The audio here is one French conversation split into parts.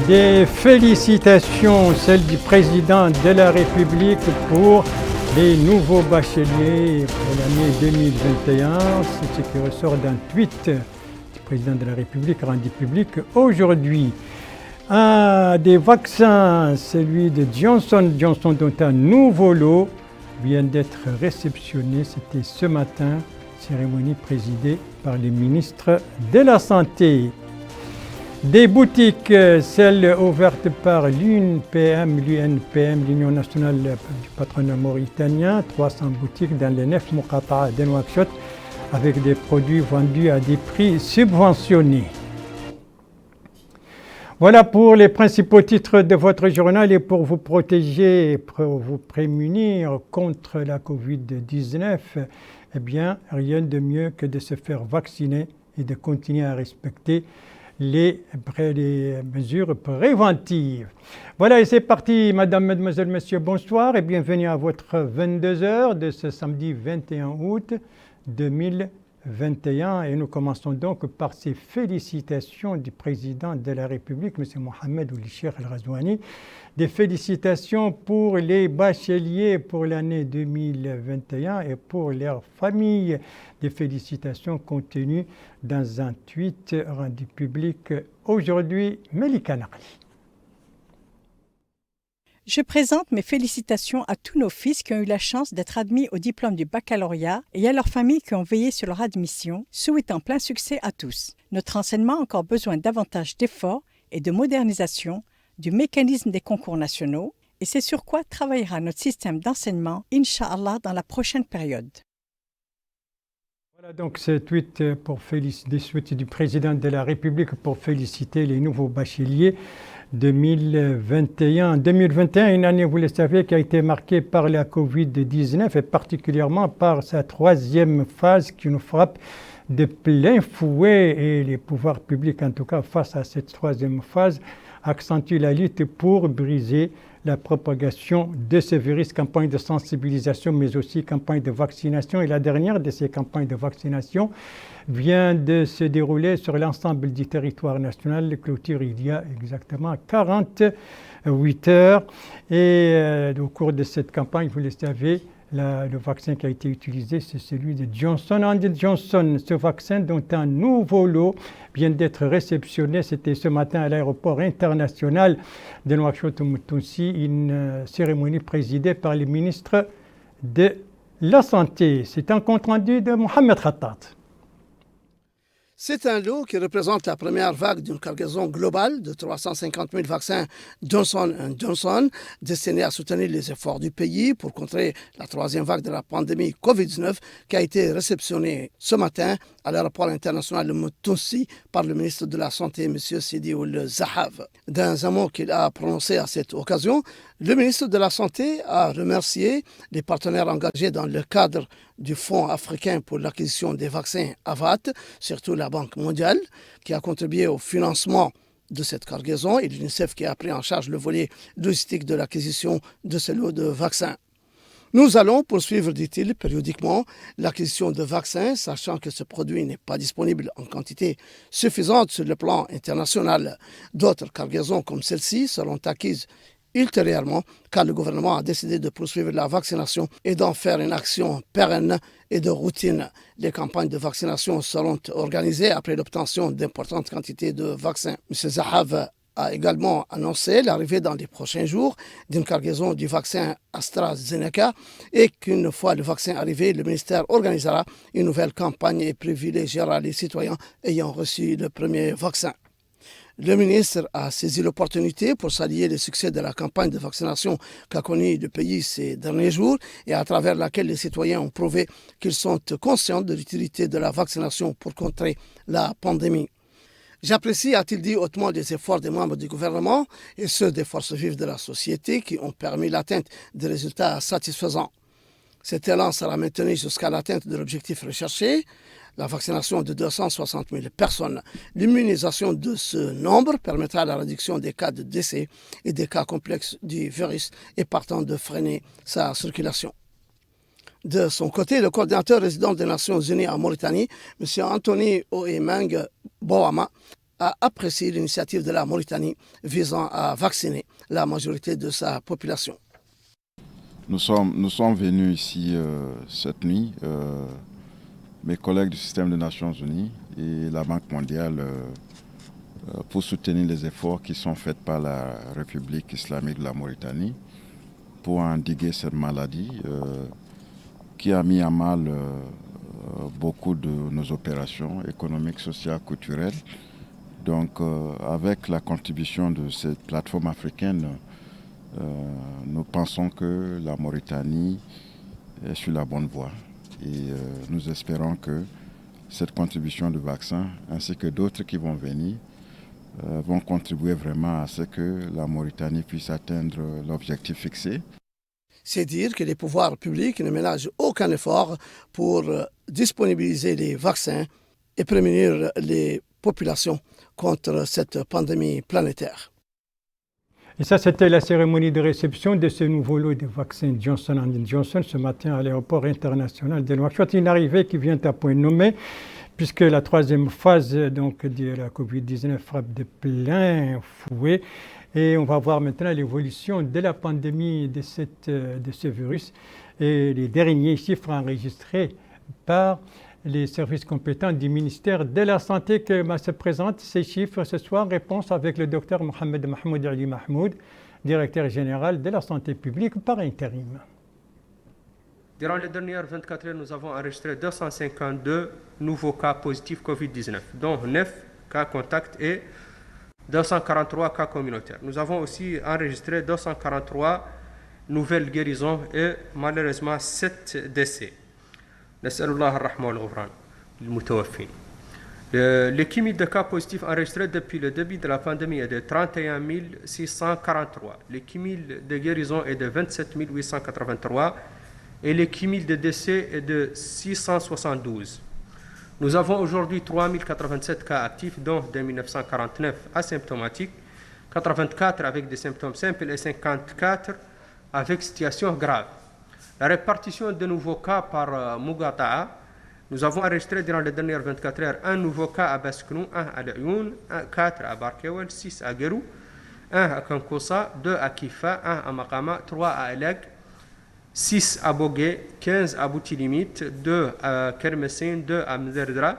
Des félicitations, celles du président de la République pour les nouveaux bacheliers pour l'année 2021. C'est ce qui ressort d'un tweet du président de la République rendu public aujourd'hui. Un des vaccins, celui de Johnson & Johnson, dont un nouveau lot vient d'être réceptionné. C'était ce matin, cérémonie présidée par les ministres de la Santé. Des boutiques, celles ouvertes par l'UNPM, l'Union nationale du patronat mauritanien, 300 boutiques dans les 9 Muqata'a de Nouakchott, avec des produits vendus à des prix subventionnés. Voilà pour les principaux titres de votre journal et pour vous protéger, pour vous prémunir contre la Covid-19, eh bien, rien de mieux que de se faire vacciner et de continuer à respecter les mesures préventives. Voilà, et c'est parti, madame, mademoiselle, monsieur, bonsoir et bienvenue à votre 22h de ce samedi 21 août 2021. Et nous commençons donc par ces félicitations du président de la République, M. Mohamed Ould Cheikh El Ghazouani. Des félicitations pour les bacheliers pour l'année 2021 et pour leurs familles. Des félicitations contenues dans un tweet rendu public aujourd'hui. Melika Naqli. Je présente mes félicitations à tous nos fils qui ont eu la chance d'être admis au diplôme du baccalauréat et à leurs familles qui ont veillé sur leur admission, souhaitant plein succès à tous. Notre enseignement a encore besoin davantage d'efforts et de modernisation du mécanisme des concours nationaux, et c'est sur quoi travaillera notre système d'enseignement, Inch'Allah, dans la prochaine période. Voilà donc ce tweet pour des souhaits du président de la République pour féliciter les nouveaux bacheliers 2021. 2021, une année, vous le savez, qui a été marquée par la Covid-19 et particulièrement par sa troisième phase qui nous frappe de plein fouet, et les pouvoirs publics, en tout cas face à cette troisième phase, accentuent la lutte pour briser la propagation de ce virus, campagne de sensibilisation, mais aussi campagne de vaccination. Et la dernière de ces campagnes de vaccination vient de se dérouler sur l'ensemble du territoire national, clôture il y a exactement 48 heures. Et au cours de cette campagne, vous le savez, le vaccin qui a été utilisé, c'est celui de Johnson & Johnson. Ce vaccin dont un nouveau lot vient d'être réceptionné. C'était ce matin à l'aéroport international de Nouakchott-Moutoussi, une cérémonie présidée par le ministre de la Santé. C'est un compte-rendu de Mohamed Khattat. C'est un lot qui représente la première vague d'une cargaison globale de 350 000 vaccins Johnson & Johnson destinés à soutenir les efforts du pays pour contrer la troisième vague de la pandémie Covid-19 qui a été réceptionnée ce matin à l'aéroport international de Moutoussi par le ministre de la Santé, M. Sidi Ould Zahav. Dans un mot qu'il a prononcé à cette occasion, le ministre de la Santé a remercié les partenaires engagés dans le cadre du Fonds africain pour l'acquisition des vaccins AVAT, surtout la Banque mondiale, qui a contribué au financement de cette cargaison, et l'UNICEF qui a pris en charge le volet logistique de l'acquisition de ce lot de vaccins. Nous allons poursuivre, dit-il, périodiquement l'acquisition de vaccins, sachant que ce produit n'est pas disponible en quantité suffisante sur le plan international. D'autres cargaisons comme celle-ci seront acquises ultérieurement, car le gouvernement a décidé de poursuivre la vaccination et d'en faire une action pérenne et de routine. Les campagnes de vaccination seront organisées après l'obtention d'importantes quantités de vaccins. M. Zahav a également annoncé l'arrivée dans les prochains jours d'une cargaison du vaccin AstraZeneca et qu'une fois le vaccin arrivé, le ministère organisera une nouvelle campagne et privilégiera les citoyens ayant reçu le premier vaccin. Le ministre a saisi l'opportunité pour saluer le succès de la campagne de vaccination qu'a connue le pays ces derniers jours et à travers laquelle les citoyens ont prouvé qu'ils sont conscients de l'utilité de la vaccination pour contrer la pandémie. J'apprécie, a-t-il dit, hautement les efforts des membres du gouvernement et ceux des forces vives de la société qui ont permis l'atteinte des résultats satisfaisants. Cet élan sera maintenu jusqu'à l'atteinte de l'objectif recherché, la vaccination de 260 000 personnes. L'immunisation de ce nombre permettra la réduction des cas de décès et des cas complexes du virus et partant de freiner sa circulation. De son côté, le coordinateur résident des Nations Unies en Mauritanie, M. Anthony Oemang Boama, a apprécié l'initiative de la Mauritanie visant à vacciner la majorité de sa population. Nous sommes venus ici cette nuit, mes collègues du système des Nations Unies et la Banque mondiale, pour soutenir les efforts qui sont faits par la République islamique de la Mauritanie pour endiguer cette maladie qui a mis à mal beaucoup de nos opérations économiques, sociales, culturelles. Donc avec la contribution de cette plateforme africaine, nous pensons que la Mauritanie est sur la bonne voie et nous espérons que cette contribution de vaccins ainsi que d'autres qui vont venir vont contribuer vraiment à ce que la Mauritanie puisse atteindre l'objectif fixé. C'est dire que les pouvoirs publics ne ménagent aucun effort pour disponibiliser les vaccins et prémunir les populations contre cette pandémie planétaire. Et ça, c'était la cérémonie de réception de ce nouveau lot de vaccins Johnson & Johnson ce matin à l'aéroport international de Nouakchott. Une arrivée qui vient à point nommé, puisque la troisième phase donc, de la Covid-19 frappe de plein fouet. Et on va voir maintenant l'évolution de la pandémie de ce virus et les derniers chiffres enregistrés par les services compétents du ministère de la Santé qui se présentent ces chiffres ce soir. Réponse avec le docteur Mohamed Mahmoud Ali Mahmoud, directeur général de la santé publique par intérim. Durant les dernières 24 heures, nous avons enregistré 252 nouveaux cas positifs Covid-19, dont 9 cas contacts et 243 cas communautaires. Nous avons aussi enregistré 243 nouvelles guérisons et malheureusement 7 décès. نسأل الله الرحمة والغفران للمتوفين. Le cumul de cas positifs enregistrés depuis le début de la pandémie est de 31 643. Le cumul de guérison est de 27 883 et le cumul de décès est de 672. Nous avons aujourd'hui 3 087 cas actifs, dont 2949 asymptomatiques, 84 avec des symptômes simples et 54 avec situation grave. La répartition de nouveaux cas par Mughata'a, nous avons enregistré durant les dernières 24 heures un nouveau cas à Basknou, 1 à La'youn, 4 à Barkewel, 6 à Gerou, 1 à Kankoussa, 2 à Kifa, 1 à Maqama, 3 à Eleg, 6 à Bogué, 15 à Boutilimit, 2 à Kermessine, 2 à Mzerdra,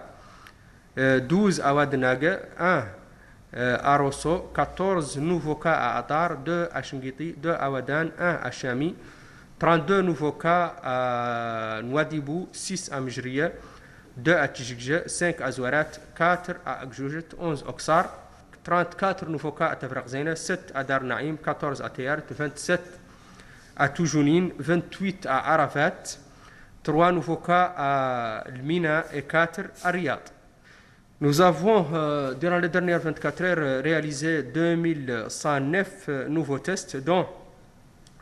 12 à Wadnaga, 1 à Rosso, 14 nouveaux cas à Adar, 2 à Shingiti, 2 à Wadan, 1 à Chami, 32 nouveaux cas à Nouadhibou, 6 à Mjriya, 2 à Tijikja, 5 à Zouarat, 4 à Akjoujet, 11 à Oksar, 34 nouveaux cas à Tafraqzina, 7 à Dar Naïm, 14 à Tayart, 27 à Toujounine, 28 à Arafat, 3 nouveaux cas à Lmina et 4 à Riyad. Nous avons, durant les dernières 24 heures, réalisé 2109 nouveaux tests, dont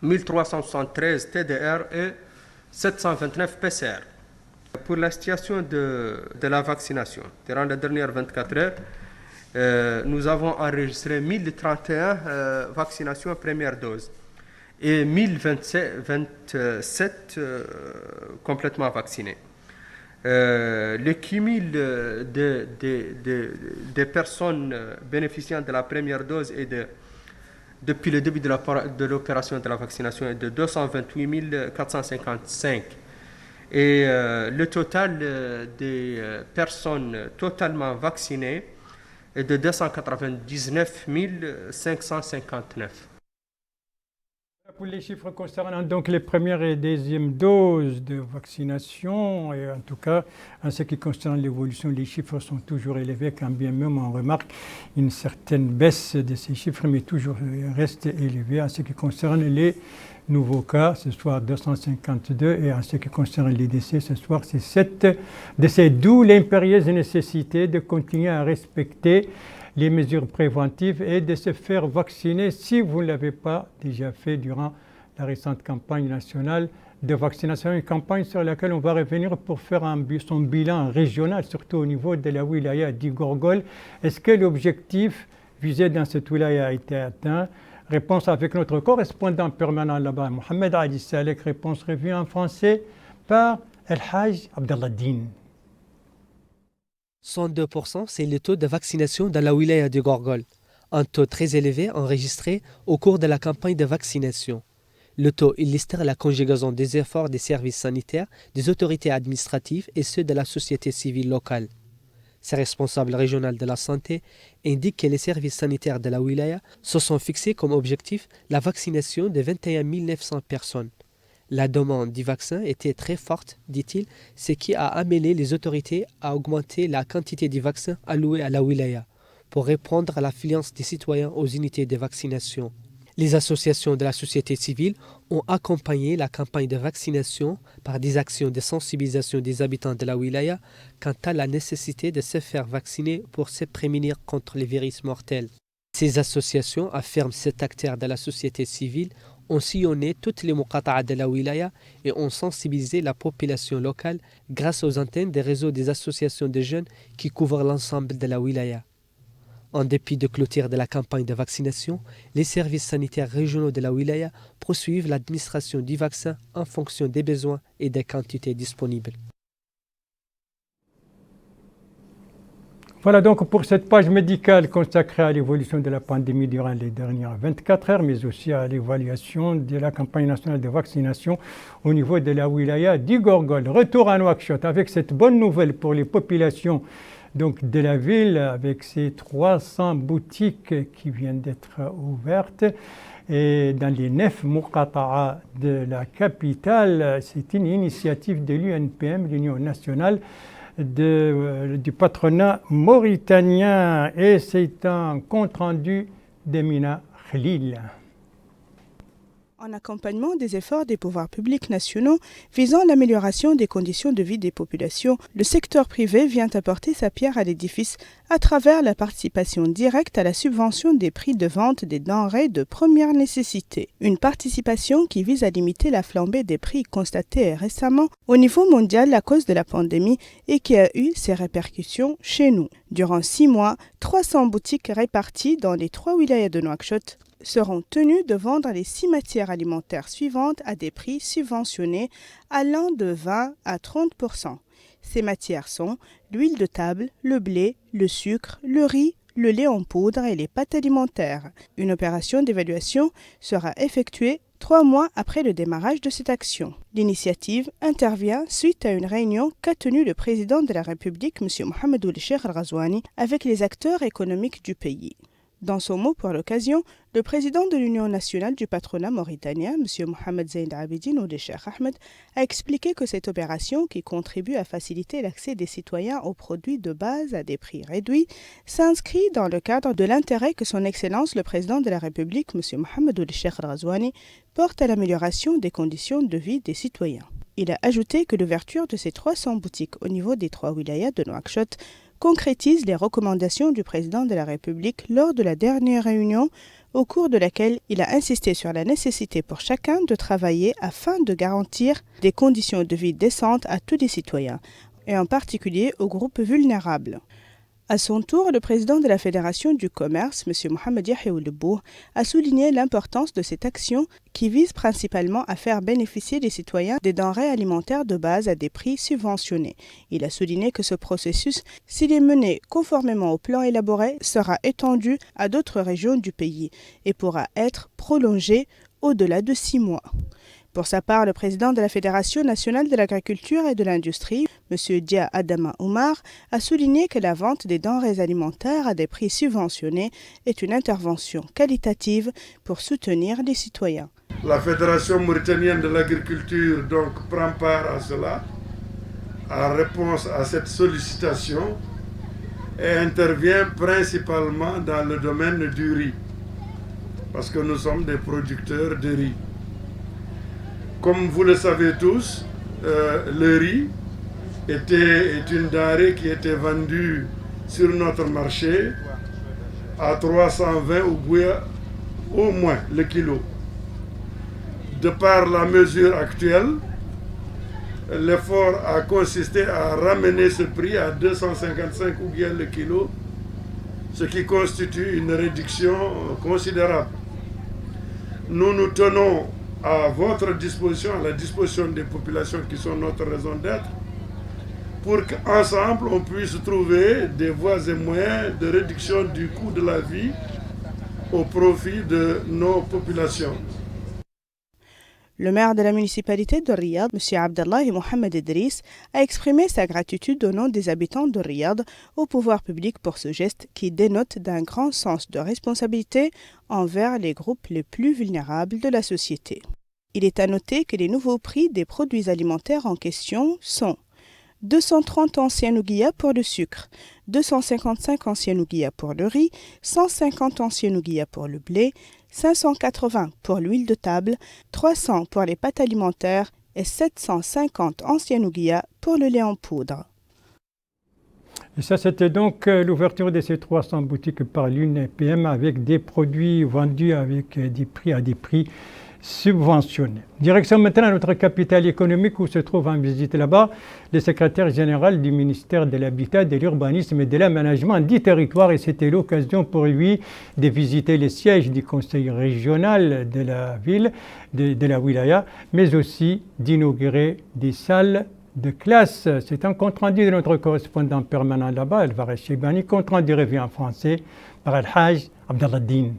1373 TDR et 729 PCR. Pour la situation de la vaccination, durant les dernières 24 heures, nous avons enregistré 1031 vaccinations première dose et 1027 complètement vaccinés. Le cumul des personnes bénéficiant de la première dose et depuis le début de l'opération de la vaccination est de 228 455. Et le total des personnes totalement vaccinées est de 299 559. Pour les chiffres concernant donc les premières et deuxièmes doses de vaccination, et en tout cas en ce qui concerne l'évolution, les chiffres sont toujours élevés, quand bien même on remarque une certaine baisse de ces chiffres, mais toujours restent élevés en ce qui concerne les nouveaux cas, ce soir 252, et en ce qui concerne les décès, ce soir c'est 7 décès, d'où l'impérieuse nécessité de continuer à respecter les mesures préventives et de se faire vacciner si vous ne l'avez pas déjà fait durant la récente campagne nationale de vaccination, une campagne sur laquelle on va revenir pour faire son bilan régional, surtout au niveau de la wilaya d'Igorgol. Est-ce que l'objectif visé dans cette wilaya a été atteint? Réponse avec notre correspondant permanent là-bas, Mohamed Ali Salek, réponse revue en français par El Haj Abdallah Din. 102%, c'est le taux de vaccination dans la wilaya de Gorgol, un taux très élevé enregistré au cours de la campagne de vaccination. Le taux illustre la conjugaison des efforts des services sanitaires, des autorités administratives et ceux de la société civile locale. Ces responsables régionaux de la santé indiquent que les services sanitaires de la wilaya se sont fixés comme objectif la vaccination de 21 900 personnes. La demande du vaccin était très forte, dit-il, ce qui a amené les autorités à augmenter la quantité du vaccin alloué à la wilaya pour répondre à l'affluence des citoyens aux unités de vaccination. Les associations de la société civile ont accompagné la campagne de vaccination par des actions de sensibilisation des habitants de la wilaya quant à la nécessité de se faire vacciner pour se prémunir contre les virus mortels. Ces associations, affirment cet acteur de la société civile, ont sillonné toutes les muqata'a de la wilaya et ont sensibilisé la population locale grâce aux antennes des réseaux des associations de jeunes qui couvrent l'ensemble de la wilaya. En dépit de clôture de la campagne de vaccination, les services sanitaires régionaux de la wilaya poursuivent l'administration du vaccin en fonction des besoins et des quantités disponibles. Voilà donc pour cette page médicale consacrée à l'évolution de la pandémie durant les dernières 24 heures, mais aussi à l'évaluation de la campagne nationale de vaccination au niveau de la wilaya du Gorgol. Retour à Nouakchott avec cette bonne nouvelle pour les populations donc de la ville, avec ces 300 boutiques qui viennent d'être ouvertes et dans les 9 muqata'a de la capitale. C'est une initiative de l'UNPM, l'Union nationale du patronat mauritanien, et c'est un compte-rendu d'Emina Khalil. En accompagnement des efforts des pouvoirs publics nationaux visant l'amélioration des conditions de vie des populations, le secteur privé vient apporter sa pierre à l'édifice à travers la participation directe à la subvention des prix de vente des denrées de première nécessité. Une participation qui vise à limiter la flambée des prix constatée récemment au niveau mondial à cause de la pandémie et qui a eu ses répercussions chez nous. Durant 6 mois, 300 boutiques réparties dans les 3 wilayas de Nouakchott seront tenus de vendre les 6 matières alimentaires suivantes à des prix subventionnés allant de 20 à 30%. Ces matières sont l'huile de table, le blé, le sucre, le riz, le lait en poudre et les pâtes alimentaires. Une opération d'évaluation sera effectuée 3 mois après le démarrage de cette action. L'initiative intervient suite à une réunion qu'a tenue le président de la République, M. Mohamed Ould Cheikh Al Ghazouani, avec les acteurs économiques du pays. Dans son mot pour l'occasion, le président de l'Union nationale du patronat mauritanien, M. Mohamed Zeyn Abidine Ould Cheikh Ahmed, a expliqué que cette opération, qui contribue à faciliter l'accès des citoyens aux produits de base à des prix réduits, s'inscrit dans le cadre de l'intérêt que son Excellence le président de la République, M. Mohamed Ould Cheikh Al Ghazouani, porte à l'amélioration des conditions de vie des citoyens. Il a ajouté que l'ouverture de ces 300 boutiques au niveau des 3 wilayas de Nouakchott concrétise les recommandations du président de la République lors de la dernière réunion, au cours de laquelle il a insisté sur la nécessité pour chacun de travailler afin de garantir des conditions de vie décentes à tous les citoyens, et en particulier aux groupes vulnérables. À son tour, le président de la Fédération du commerce, M. Mohamed Yahya Ould Bour, a souligné l'importance de cette action qui vise principalement à faire bénéficier les citoyens des denrées alimentaires de base à des prix subventionnés. Il a souligné que ce processus, s'il est mené conformément au plan élaboré, sera étendu à d'autres régions du pays et pourra être prolongé au-delà de 6 mois. Pour sa part, le président de la Fédération nationale de l'agriculture et de l'industrie, M. Dia Adama Oumar, a souligné que la vente des denrées alimentaires à des prix subventionnés est une intervention qualitative pour soutenir les citoyens. La Fédération mauritanienne de l'agriculture donc prend part à cela, en réponse à cette sollicitation, et intervient principalement dans le domaine du riz, parce que nous sommes des producteurs de riz. Comme vous le savez tous, le riz est une denrée qui était vendue sur notre marché à 320 au moins le kilo. De par la mesure actuelle, l'effort a consisté à ramener ce prix à 255 le kilo, ce qui constitue une réduction considérable. Nous nous tenons à votre disposition, à la disposition des populations qui sont notre raison d'être, pour qu'ensemble on puisse trouver des voies et moyens de réduction du coût de la vie au profit de nos populations. Le maire de la municipalité de Riyad, M. Abdallah Mohamed Idriss, a exprimé sa gratitude au nom des habitants de Riyad au pouvoir public pour ce geste qui dénote d'un grand sens de responsabilité envers les groupes les plus vulnérables de la société. Il est à noter que les nouveaux prix des produits alimentaires en question sont 230 anciens ouguiyas pour le sucre, 255 anciens ouguiyas pour le riz, 150 anciens ouguiyas pour le blé, 580 pour l'huile de table, 300 pour les pâtes alimentaires et 750 anciens ouguiyas pour le lait en poudre. Et ça, c'était donc l'ouverture de ces 300 boutiques par l'UNPM avec des produits vendus avec des prix subventionnés. Direction maintenant à notre capitale économique où se trouve en visite là-bas le secrétaire général du ministère de l'Habitat, de l'Urbanisme et de l'Aménagement du territoire. Et c'était l'occasion pour lui de visiter les sièges du conseil régional de la ville, de la wilaya, mais aussi d'inaugurer des salles de classe. C'est un compte-rendu de notre correspondant permanent là-bas, Alvarez Chebani, compte-rendu revient en français par Al-Hajj Abdallah Din.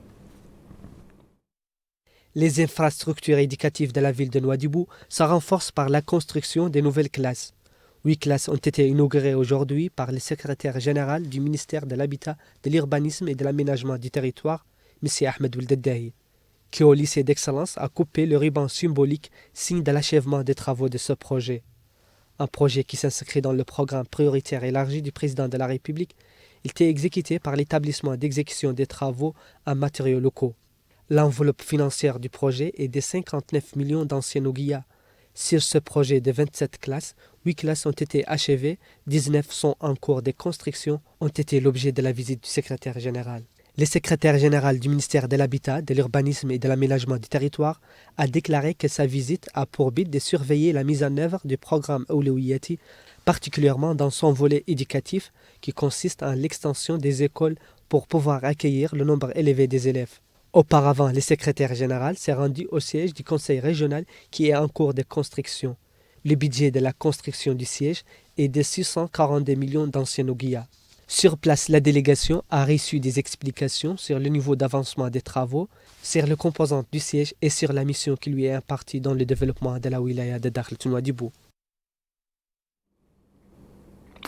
Les infrastructures éducatives de la ville de Nouadhibou se renforcent par la construction des nouvelles classes. 8 classes ont été inaugurées aujourd'hui par le secrétaire général du ministère de l'Habitat, de l'Urbanisme et de l'Aménagement du territoire, M. Ahmed Ouldaddahi, qui au lycée d'excellence a coupé le ruban symbolique, signe de l'achèvement des travaux de ce projet. Un projet qui s'inscrit dans le programme prioritaire élargi du président de la République. Il était exécuté par l'établissement d'exécution des travaux en matériaux locaux. L'enveloppe financière du projet est de 59 millions d'anciens ouguiyas. Sur ce projet de 27 classes, 8 classes ont été achevées, 19 sont en cours de construction, ont été l'objet de la visite du secrétaire général. Le secrétaire général du ministère de l'Habitat, de l'Urbanisme et de l'Aménagement du territoire a déclaré que sa visite a pour but de surveiller la mise en œuvre du programme Awlawiyati, particulièrement dans son volet éducatif qui consiste en l'extension des écoles pour pouvoir accueillir le nombre élevé des élèves. Auparavant, le secrétaire général s'est rendu au siège du conseil régional qui est en cours de construction. Le budget de la construction du siège est de 642 millions d'anciens ouguiyas. Sur place, la délégation a reçu des explications sur le niveau d'avancement des travaux, sur les composantes du siège et sur la mission qui lui est impartie dans le développement de la wilaya de Dakhel Nouadhibou.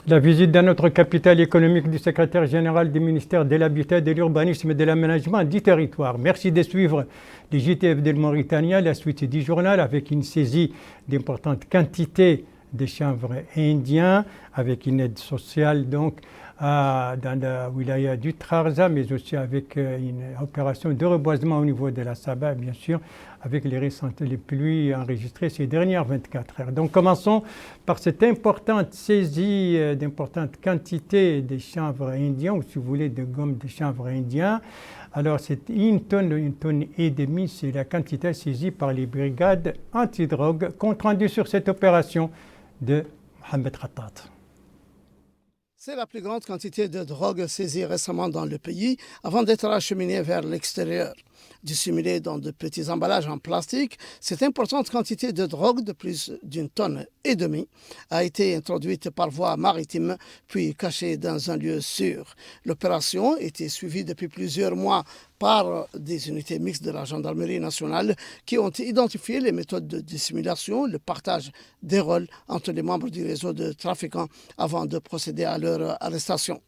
La visite dans notre capitale économique du secrétaire général du ministère de l'Habitat, de l'Urbanisme et de l'Aménagement du territoire. Merci de suivre les JTF de Mauritanie, la suite du journal avec une saisie d'importantes quantités de chanvre indien, avec une aide sociale donc dans la wilaya du Trarza, mais aussi avec une opération de reboisement au niveau de la Saba, bien sûr, avec les récentes pluies enregistrées ces dernières 24 heures. Donc commençons par cette importante saisie d'importantes quantités de chanvre indien, ou si vous voulez de gomme de chanvre indien. Alors c'est une tonne et demie, c'est la quantité saisie par les brigades antidrogue. Compte rendu sur cette opération de Mohamed Khattat. C'est la plus grande quantité de drogue saisie récemment dans le pays avant d'être acheminée vers l'extérieur. Dissimulée dans de petits emballages en plastique, cette importante quantité de drogue de plus d'une tonne et demie a été introduite par voie maritime puis cachée dans un lieu sûr. L'opération était suivie depuis plusieurs mois par des unités mixtes de la gendarmerie nationale qui ont identifié les méthodes de dissimulation, le partage des rôles entre les membres du réseau de trafiquants avant de procéder à leur arrestation.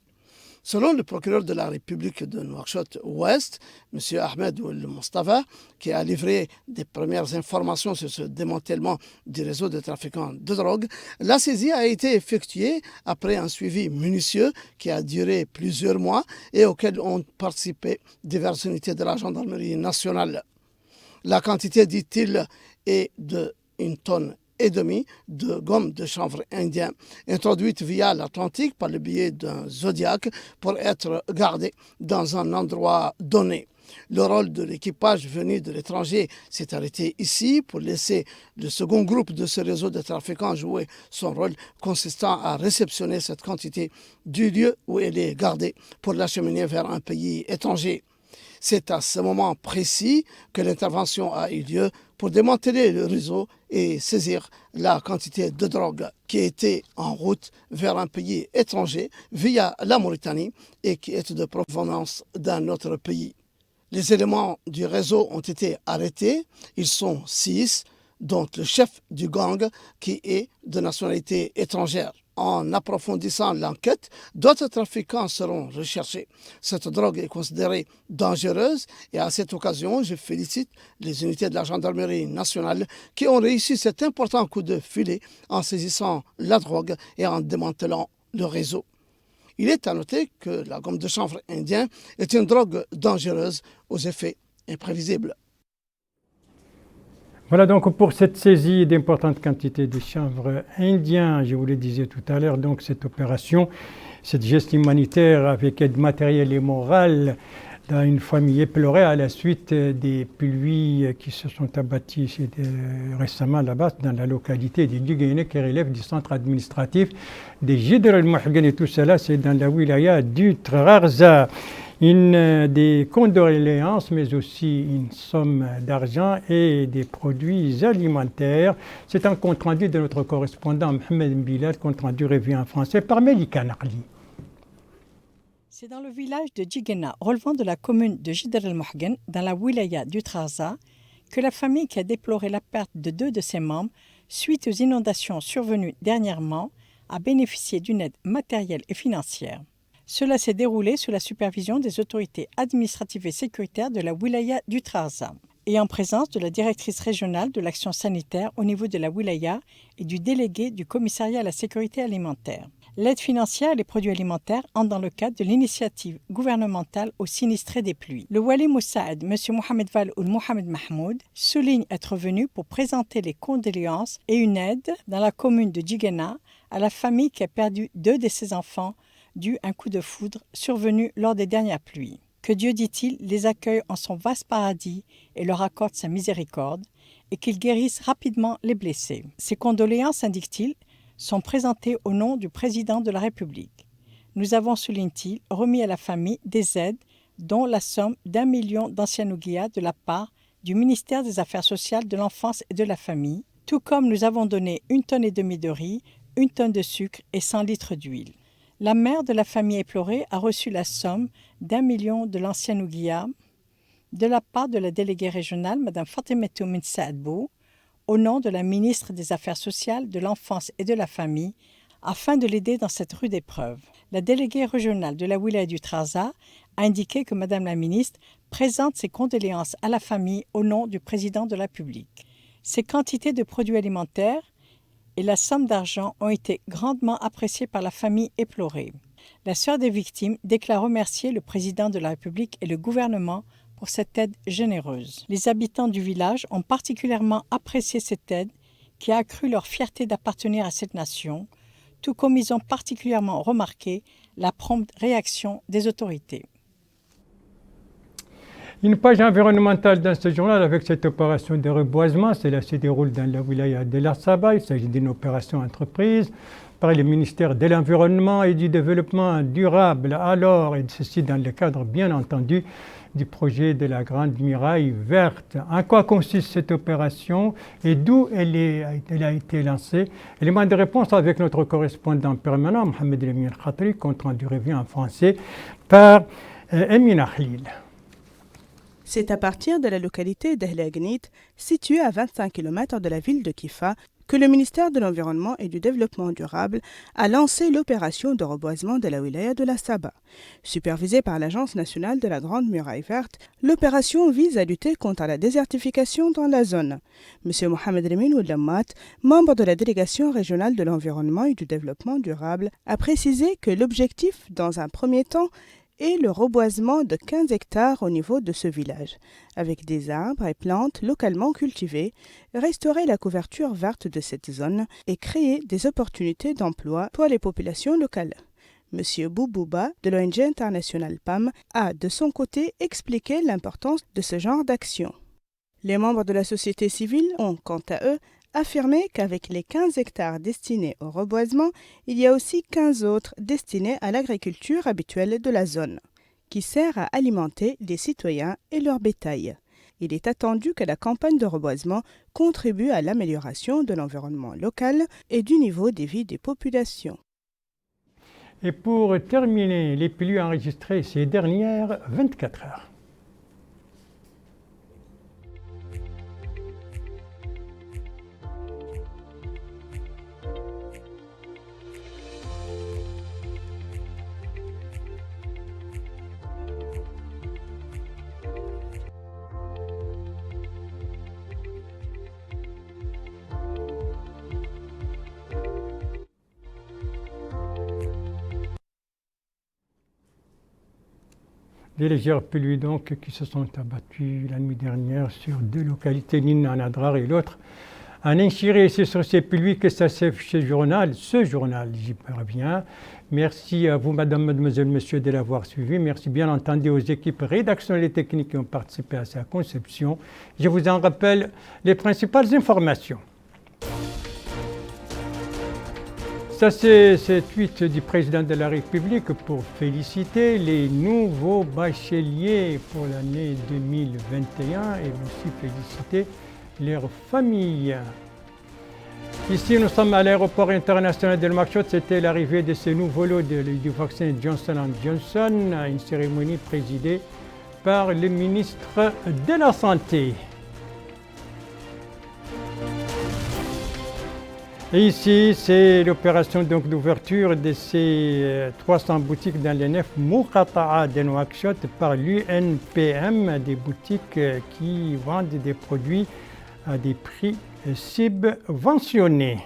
Selon le procureur de la République de Nouakchott-Ouest, M. Ahmed Ould Mustafa, qui a livré des premières informations sur ce démantèlement du réseau de trafiquants de drogue, la saisie a été effectuée après un suivi minutieux qui a duré plusieurs mois et auquel ont participé diverses unités de la gendarmerie nationale. La quantité, dit-il, est de 1,5 tonne de gomme de chanvre indien, introduite via l'Atlantique par le biais d'un Zodiac pour être gardée dans un endroit donné. Le rôle de l'équipage venu de l'étranger s'est arrêté ici pour laisser le second groupe de ce réseau de trafiquants jouer son rôle consistant à réceptionner cette quantité du lieu où elle est gardée pour l'acheminer vers un pays étranger. C'est à ce moment précis que l'intervention a eu lieu pour démanteler le réseau et saisir la quantité de drogue qui était en route vers un pays étranger via la Mauritanie et qui est de provenance d'un autre pays. Les éléments du réseau ont été arrêtés. Ils sont 6, dont le chef du gang qui est de nationalité étrangère. En approfondissant l'enquête, d'autres trafiquants seront recherchés. Cette drogue est considérée dangereuse et à cette occasion, je félicite les unités de la gendarmerie nationale qui ont réussi cet important coup de filet en saisissant la drogue et en démantelant le réseau. Il est à noter que la gomme de chanvre indien est une drogue dangereuse aux effets imprévisibles. Voilà donc pour cette saisie d'importantes quantités de chanvre indien, je vous le disais tout à l'heure, donc cette opération, cette geste humanitaire avec aide matérielle et morale dans une famille éplorée à la suite des pluies qui se sont abattues récemment là-bas dans la localité de Djigéné qui relève du centre administratif de Jidr el-Mohgen et tout cela c'est dans la wilaya du Trarza. Des condoléances, mais aussi une somme d'argent et des produits alimentaires. C'est un compte-rendu de notre correspondant Mohamed Bilal, compte-rendu revu en français par Melika Naqli. C'est dans le village de Djigéna, relevant de la commune de Jidr el-Mohgen, dans la wilaya du Trarza, que la famille qui a déploré la perte de 2 de ses membres suite aux inondations survenues dernièrement a bénéficié d'une aide matérielle et financière. Cela s'est déroulé sous la supervision des autorités administratives et sécuritaires de la wilaya du Trarza et en présence de la directrice régionale de l'action sanitaire au niveau de la wilaya et du délégué du commissariat à la sécurité alimentaire. L'aide financière et les produits alimentaires entrent dans le cadre de l'initiative gouvernementale aux sinistrés des pluies. Le Wali Moussaed, M. Mohamed Val ou Mohamed Mahmoud, souligne être venu pour présenter les condoléances et une aide dans la commune de Djigéna à la famille qui a perdu 2 de ses enfants dû à un coup de foudre survenu lors des dernières pluies. Que Dieu, dit-il, les accueille en son vaste paradis et leur accorde sa miséricorde, et qu'il guérisse rapidement les blessés. Ces condoléances, indique-t-il, sont présentées au nom du président de la République. Nous avons, souligne-t-il, remis à la famille des aides, dont la somme d'1 million d'anciens ouguiya de la part du ministère des Affaires sociales, de l'enfance et de la famille, tout comme nous avons donné 1,5 tonnes de riz, 1 tonne de sucre et 100 litres d'huile. La mère de la famille éplorée a reçu la somme d'1 million de l'ancien ouguiya de la part de la déléguée régionale, Mme Fatimetou Min Saadbou, au nom de la ministre des Affaires sociales, de l'enfance et de la famille, afin de l'aider dans cette rude épreuve. La déléguée régionale de la wilaya du Trarza a indiqué que Mme la ministre présente ses condoléances à la famille au nom du président de la République. Ces quantités de produits alimentaires et la somme d'argent ont été grandement appréciées par la famille éplorée. La sœur des victimes déclare remercier le président de la République et le gouvernement pour cette aide généreuse. Les habitants du village ont particulièrement apprécié cette aide qui a accru leur fierté d'appartenir à cette nation, tout comme ils ont particulièrement remarqué la prompte réaction des autorités. Une page environnementale dans ce journal avec cette opération de reboisement. Cela se déroule dans la wilaya de la Saba. Il s'agit d'une opération entreprise par le ministère de l'Environnement et du Développement durable. Alors, et ceci dans le cadre, bien entendu, du projet de la Grande Muraille Verte. En quoi consiste cette opération et d'où elle a été lancée? Élément de réponse avec notre correspondant permanent, Mohamed Lemir Khatri, compte rendu revu en français par Emina Khalil. C'est à partir de la localité d'Ahl Agnit, située à 25 km de la ville de Kifa, que le ministère de l'Environnement et du Développement durable a lancé l'opération de reboisement de la wilaya de la Saba. Supervisée par l'Agence nationale de la Grande Muraille Verte, l'opération vise à lutter contre la désertification dans la zone. M. Mohamed Remin Oulammat, membre de la délégation régionale de l'Environnement et du Développement durable, a précisé que l'objectif, dans un premier temps, et le reboisement de 15 hectares au niveau de ce village, avec des arbres et plantes localement cultivés, restaurer la couverture verte de cette zone et créer des opportunités d'emploi pour les populations locales. M. Boubouba de l'ONG internationale PAM a de son côté expliqué l'importance de ce genre d'action. Les membres de la société civile ont, quant à eux, affirmé qu'avec les 15 hectares destinés au reboisement, il y a aussi 15 autres destinés à l'agriculture habituelle de la zone. qui sert à alimenter les citoyens et leur bétail. Il est attendu que la campagne de reboisement contribue à l'amélioration de l'environnement local et du niveau de vie des populations. Et pour terminer, les pluies enregistrées ces dernières 24 heures. Des légères pluies donc qui se sont abattues la nuit dernière sur deux localités, l'une en Adrar et l'autre en Inchiré. C'est sur ces pluies que s'achève ce journal, j'y reviens. Merci à vous, madame, mademoiselle, monsieur, de l'avoir suivi. Merci bien entendu aux équipes rédactionnelles et techniques qui ont participé à sa conception. Je vous en rappelle les principales informations. Ça, c'est cette tweet du président de la République pour féliciter les nouveaux bacheliers pour l'année 2021 et aussi féliciter leurs familles. Ici, nous sommes à l'aéroport international de Nouakchott. C'était l'arrivée de ce nouveau lot du vaccin Johnson & Johnson à une cérémonie présidée par le ministre de la Santé. Et ici, c'est l'opération d'ouverture de ces 300 boutiques dans les 9 Muqata'a de Nouakchott par l'UNPM, des boutiques qui vendent des produits à des prix subventionnés.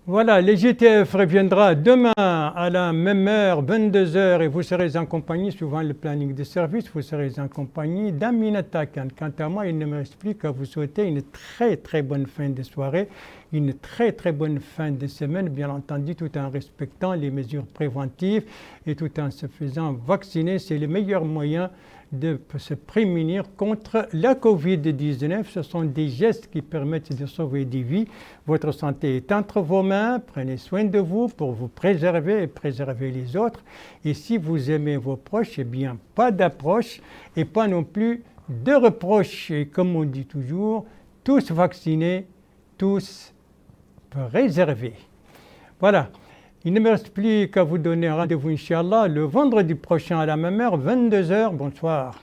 Voilà, le GTF reviendra demain à la même heure, 22h, et vous serez en compagnie, suivant le planning de service, vous serez en compagnie d'Aminata Khan. Quant à moi, il ne me reste plus qu'à vous souhaiter une très bonne fin de soirée, une très bonne fin de semaine, bien entendu, tout en respectant les mesures préventives et tout en se faisant vacciner. C'est le meilleur moyen de se prémunir contre la Covid-19. Ce sont des gestes qui permettent de sauver des vies. Votre santé est entre vos mains. Prenez soin de vous pour vous préserver et préserver les autres. Et si vous aimez vos proches, eh bien, pas d'approche et pas non plus de reproches. Et comme on dit toujours, tous vaccinés, tous préservés. Voilà. Il ne me reste plus qu'à vous donner rendez-vous, Inch'Allah, le vendredi prochain à la même heure, 22h. Bonsoir.